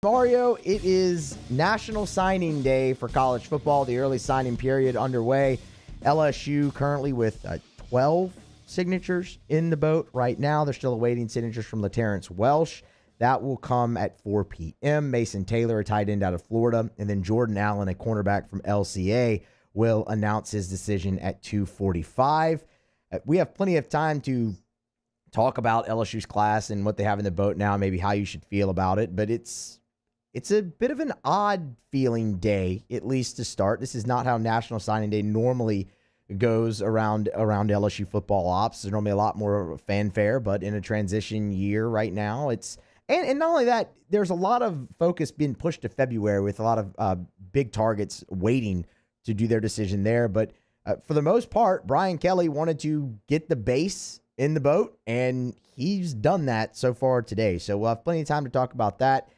Mario, it is National Signing Day for college football. The early signing period underway. LSU currently with 12 signatures in the boat right now. They're still awaiting signatures from LaTerrence Welsh. That will come at 4 p.m. Mason Taylor, a tight end out of Florida, and then Jordan Allen, a cornerback from LCA, will announce his decision at 2:45. We have plenty of time to talk about LSU's class and what they have in the boat now, maybe how you should feel about it, but it's a bit of an odd feeling day, at least to start. This is not how National Signing Day normally goes around LSU football ops. There's normally a lot more fanfare, but in a transition year right now, it's and not only that, there's a lot of focus being pushed to February with a lot of big targets waiting to do their decision there. But for the most part, Brian Kelly wanted to get the base in the boat, and he's done that so far today. So we'll have plenty of time to talk about that.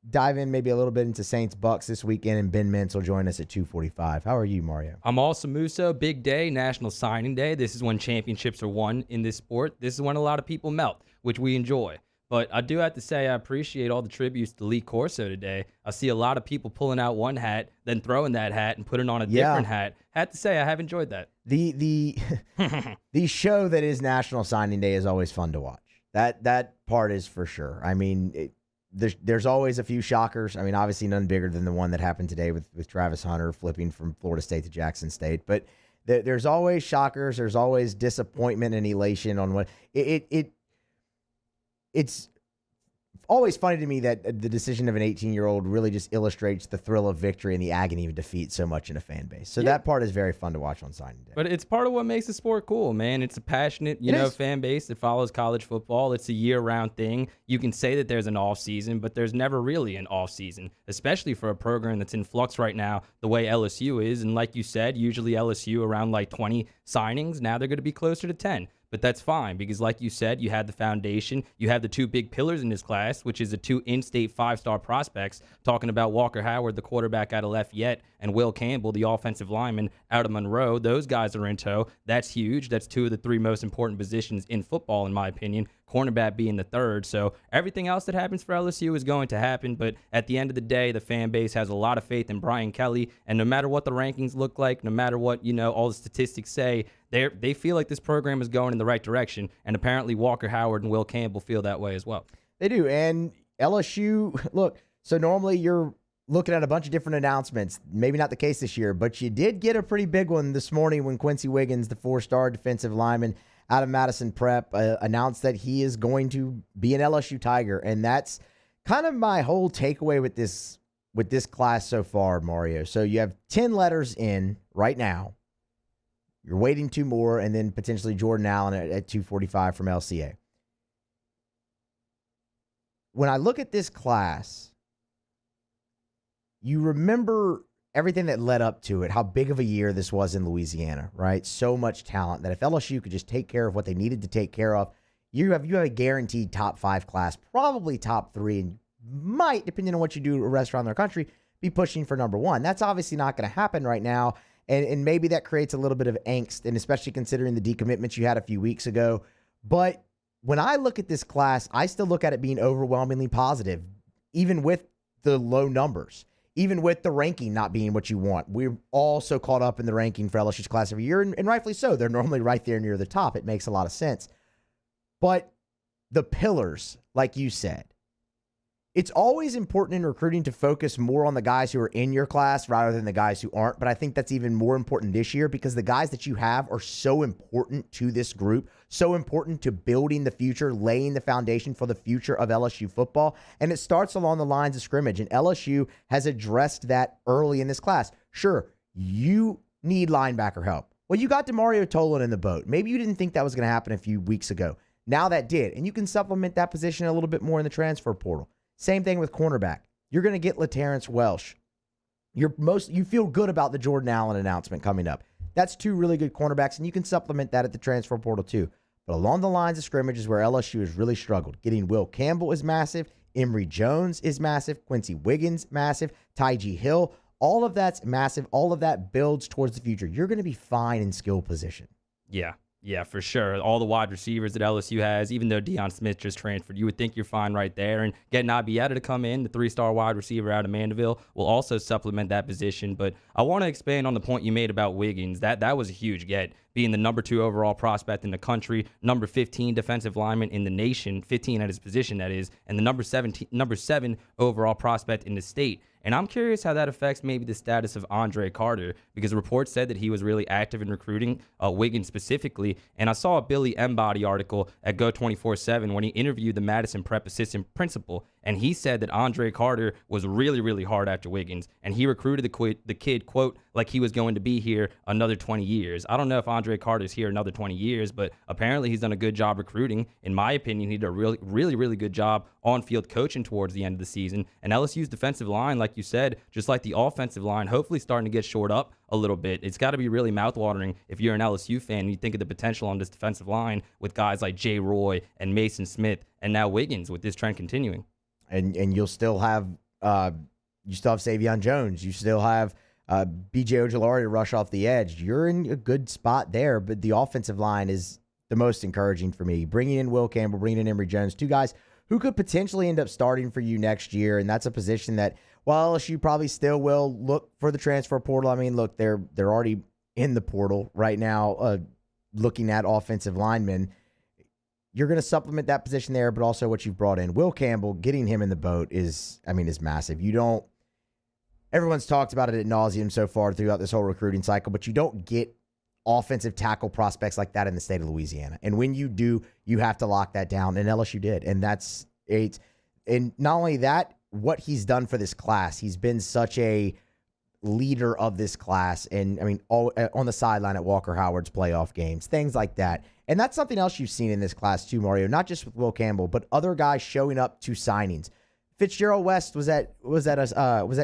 Dive in maybe a little bit into Saints Bucks this weekend, and Ben Mintz will join us at 2:45. How are you, Mario? I'm also Musso. Big day, National Signing Day. This is when championships are won in this sport. This is when a lot of people melt, which we enjoy. But I do have to say I appreciate all the tributes to Lee Corso today. I see a lot of people pulling out one hat, then throwing that hat and putting on a different hat. Had to say I have enjoyed that. The show that is National Signing Day is always fun to watch. That part is for sure. I mean, there's always a few shockers. I mean, obviously none bigger than the one that happened today with Travis Hunter flipping from Florida State to Jackson State. But there's always shockers. There's always disappointment and elation on what it's always funny to me that the decision of an 18-year-old really just illustrates the thrill of victory and the agony of defeat so much in a fan base. So that part is very fun to watch on signing day. But it's part of what makes the sport cool, man. It's a passionate, fan base that follows college football. It's a year-round thing. You can say that there's an off-season, but there's never really an off-season, especially for a program that's in flux right now the way LSU is. And like you said, usually LSU around like 20 signings. Now they're going to be closer to 10. But that's fine because, like you said, you had the foundation. You have the two big pillars in this class, which is the two in-state five-star prospects, talking about Walker Howard, the quarterback out of Lafayette, and Will Campbell, the offensive lineman out of Monroe. Those guys are in tow. That's huge. That's two of the three most important positions in football, in my opinion, cornerback being the third. So everything else that happens for LSU is going to happen. But at the end of the day, the fan base has a lot of faith in Brian Kelly. And no matter what the rankings look like, no matter what, all the statistics say, they feel like this program is going in the right direction. And apparently Walker Howard and Will Campbell feel that way as well. They do. And LSU, look, so normally you're looking at a bunch of different announcements. Maybe not the case this year, but you did get a pretty big one this morning when Quincy Wiggins, the 4-star defensive lineman out of Madison Prep, announced that he is going to be an LSU Tiger. And that's kind of my whole takeaway with this class so far, Mario. So you have 10 letters in right now. You're waiting 2 more, and then potentially Jordan Allen at 2:45 from LCA. When I look at this class, you remember everything that led up to it, how big of a year this was in Louisiana, right? So much talent that if LSU could just take care of what they needed to take care of, you have a guaranteed top 5 class, probably top 3, and might, depending on what you do rest around their country, be pushing for number 1. That's obviously not going to happen right now, and maybe that creates a little bit of angst, and especially considering the decommitments you had a few weeks ago. But when I look at this class, I still look at it being overwhelmingly positive, even with the low numbers. Even with the ranking not being what you want. We're all so caught up in the ranking for LSU's class every year, and rightfully so. They're normally right there near the top. It makes a lot of sense. But the pillars, like you said, it's always important in recruiting to focus more on the guys who are in your class rather than the guys who aren't. But I think that's even more important this year because the guys that you have are so important to this group, so important to building the future, laying the foundation for the future of LSU football. And it starts along the lines of scrimmage. And LSU has addressed that early in this class. Sure, you need linebacker help. Well, you got DeMario Tolan in the boat. Maybe you didn't think that was going to happen a few weeks ago. Now that did. And you can supplement that position a little bit more in the transfer portal. Same thing with cornerback. You're going to get LaTerrence Welsh. You feel good about the Jordan Allen announcement coming up. That's 2 really good cornerbacks, and you can supplement that at the transfer portal too. But along the lines of scrimmage is where LSU has really struggled. Getting Will Campbell is massive. Emory Jones is massive. Quincy Wiggins, massive. Tyjee Hill. All of that's massive. All of that builds towards the future. You're going to be fine in skill position. Yeah. Yeah, for sure. All the wide receivers that LSU has, even though Deion Smith just transferred, you would think you're fine right there. And getting Abieta to come in, the 3-star wide receiver out of Mandeville, will also supplement that position. But I want to expand on the point you made about Wiggins. That was a huge get, being the number 2 overall prospect in the country, number 15 defensive lineman in the nation, 15 at his position, that is, and the number 7 overall prospect in the state. And I'm curious how that affects maybe the status of Andre Carter, because reports said that he was really active in recruiting Wiggins specifically. And I saw a Billy Embody article at Go 24/7 when he interviewed the Madison Prep assistant principal, and he said that Andre Carter was really, really hard after Wiggins, and he recruited the kid, quote, like he was going to be here another 20 years. I don't know if Andre Carter's here another 20 years, but apparently he's done a good job recruiting. In my opinion, he did a really, really, really good job on-field coaching towards the end of the season. And LSU's defensive line, like you said, just like the offensive line, hopefully starting to get shored up a little bit. It's got to be really mouthwatering if you're an LSU fan and you think of the potential on this defensive line with guys like Jay Roy and Mason Smith and now Wiggins with this trend continuing. And you'll still have Savion Jones. You still have B.J. Ojulari to rush off the edge. You're in a good spot there, but the offensive line is the most encouraging for me. Bringing in Will Campbell, bringing in Emory Jones, 2 guys who could potentially end up starting for you next year, and that's a position that, while LSU probably still will look for the transfer portal. I mean, look, they're already in the portal right now, looking at offensive linemen. You're going to supplement that position there, but also what you've brought in. Will Campbell, getting him in the boat is massive. Everyone's talked about it ad nauseum so far throughout this whole recruiting cycle, but you don't get offensive tackle prospects like that in the state of Louisiana. And when you do, you have to lock that down, and LSU did. And and not only that, what he's done for this class, he's been such a leader of this class. And I mean, on the sideline at Walker Howard's playoff games, things like that. And that's something else you've seen in this class too, Mario, not just with Will Campbell, but other guys showing up to signings. Fitzgerald West was at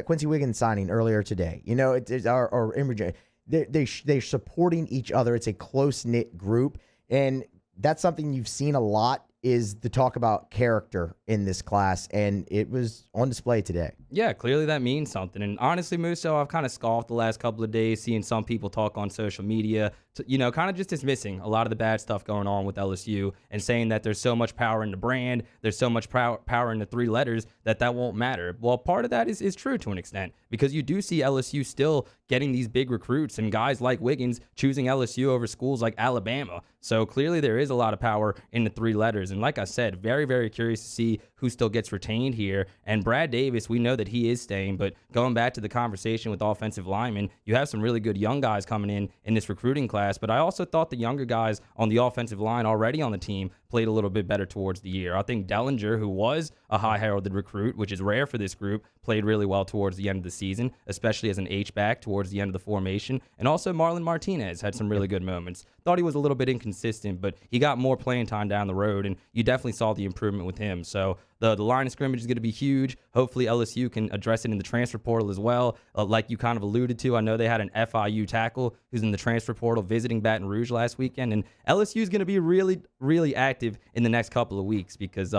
Quincy Wiggins signing earlier today. Or Emory Jones. They're supporting each other. It's a close-knit group. And that's something you've seen a lot, is the talk about character in this class, and it was on display today. Yeah, clearly that means something. And honestly, Musso, I've kind of scoffed the last couple of days seeing some people talk on social media, kind of just dismissing a lot of the bad stuff going on with LSU and saying that there's so much power in the brand, there's so much power in the 3 letters that won't matter. Well, part of that is true to an extent, because you do see LSU still getting these big recruits and guys like Wiggins choosing LSU over schools like Alabama. So clearly there is a lot of power in the 3 letters. And like I said, very, very curious to see who still gets retained here. And Brad Davis, we know that he is staying, but going back to the conversation with offensive linemen, you have some really good young guys coming in this recruiting class. But I also thought the younger guys on the offensive line already on the team played a little bit better towards the year. I think Dellinger, who was a high heralded recruit, which is rare for this group, played really well towards the end of the season, especially as an H-back towards the end of the formation. And also Marlon Martinez had some really good moments. Thought he was a little bit inconsistent, but he got more playing time down the road, and you definitely saw the improvement with him. So the line of scrimmage is going to be huge. Hopefully LSU can address it in the transfer portal as well. Like you kind of alluded to, I know they had an FIU tackle who's in the transfer portal visiting Baton Rouge last weekend, and LSU is going to be really, really active in the next couple of weeks, because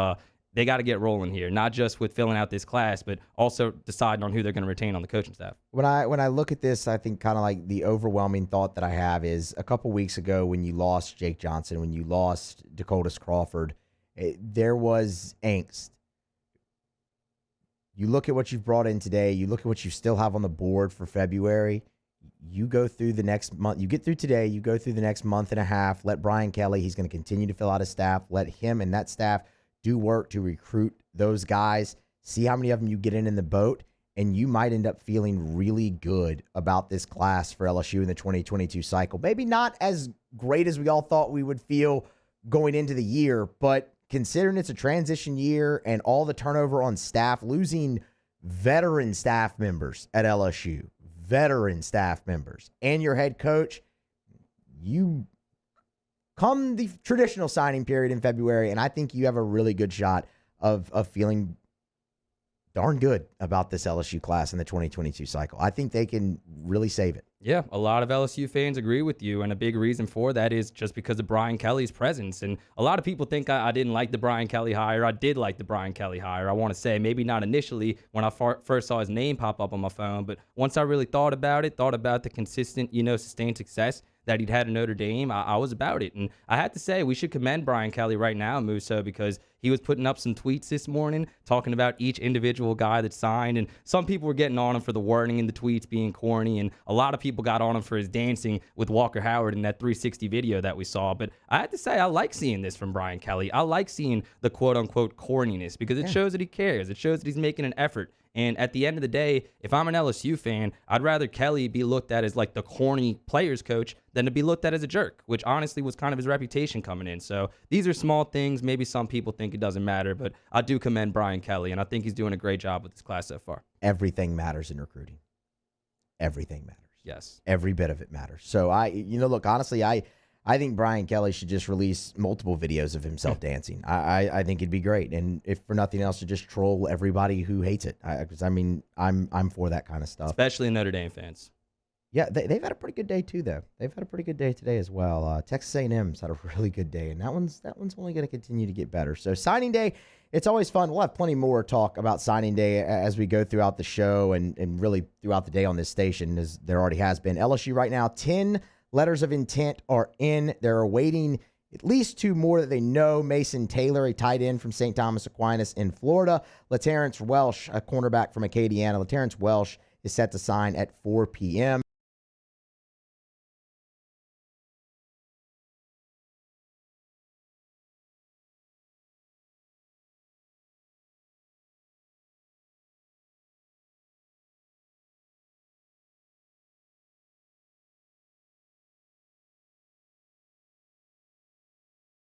they got to get rolling here, not just with filling out this class, but also deciding on who they're going to retain on the coaching staff. When I look at this, I think kind of like the overwhelming thought that I have is, a couple weeks ago when you lost Jake Johnson, when you lost Dakotas Crawford, there was angst. You look at what you've brought in today, you look at what you still have on the board for February, you go through the next month, you get through today, you go through the next month and a half, let Brian Kelly, he's going to continue to fill out his staff, let him and that staff do work to recruit those guys, see how many of them you get in the boat, and you might end up feeling really good about this class for LSU in the 2022 cycle. Maybe not as great as we all thought we would feel going into the year, but considering it's a transition year and all the turnover on staff, losing veteran staff members at LSU, and your head coach, you come the traditional signing period in February, and I think you have a really good shot of feeling darn good about this LSU class in the 2022 cycle. I think they can really save it. Yeah, a lot of LSU fans agree with you, and a big reason for that is just because of Brian Kelly's presence. And a lot of people think I didn't like the Brian Kelly hire. I did like the Brian Kelly hire. I want to say maybe not initially when I first saw his name pop up on my phone, but once I really thought about the consistent, sustained success that he'd had at Notre Dame, I was about it. And I had to say, we should commend Brian Kelly right now, Musso, because he was putting up some tweets this morning talking about each individual guy that signed. And some people were getting on him for the wording in the tweets being corny. And a lot of people got on him for his dancing with Walker Howard in that 360 video that we saw. But I had to say, I like seeing this from Brian Kelly. I like seeing the quote unquote corniness because it shows that he cares. It shows that he's making an effort. And at the end of the day, if I'm an LSU fan, I'd rather Kelly be looked at as like the corny players coach than to be looked at as a jerk, which honestly was kind of his reputation coming in. So these are small things. Maybe some people think it doesn't matter, but I do commend Brian Kelly, and I think he's doing a great job with this class so far. Everything matters in recruiting. Everything matters. Yes. Every bit of it matters. So look, honestly, I think Brian Kelly should just release multiple videos of himself dancing. I think it'd be great, and if for nothing else, to just troll everybody who hates it. Because I'm for that kind of stuff, especially Notre Dame fans. Yeah, they've had a pretty good day too, though. They've had a pretty good day today as well. Texas A&M's had a really good day, and that one's only going to continue to get better. So signing day, it's always fun. We'll have plenty more talk about signing day as we go throughout the show and really throughout the day on this station, as there already has been. LSU right now, 10 letters of intent are in. They're awaiting at least 2 more that they know. Mason Taylor, a tight end from St. Thomas Aquinas in Florida. LaTerrence Welsh, a cornerback from Acadiana. LaTerrence Welsh is set to sign at 4 p.m.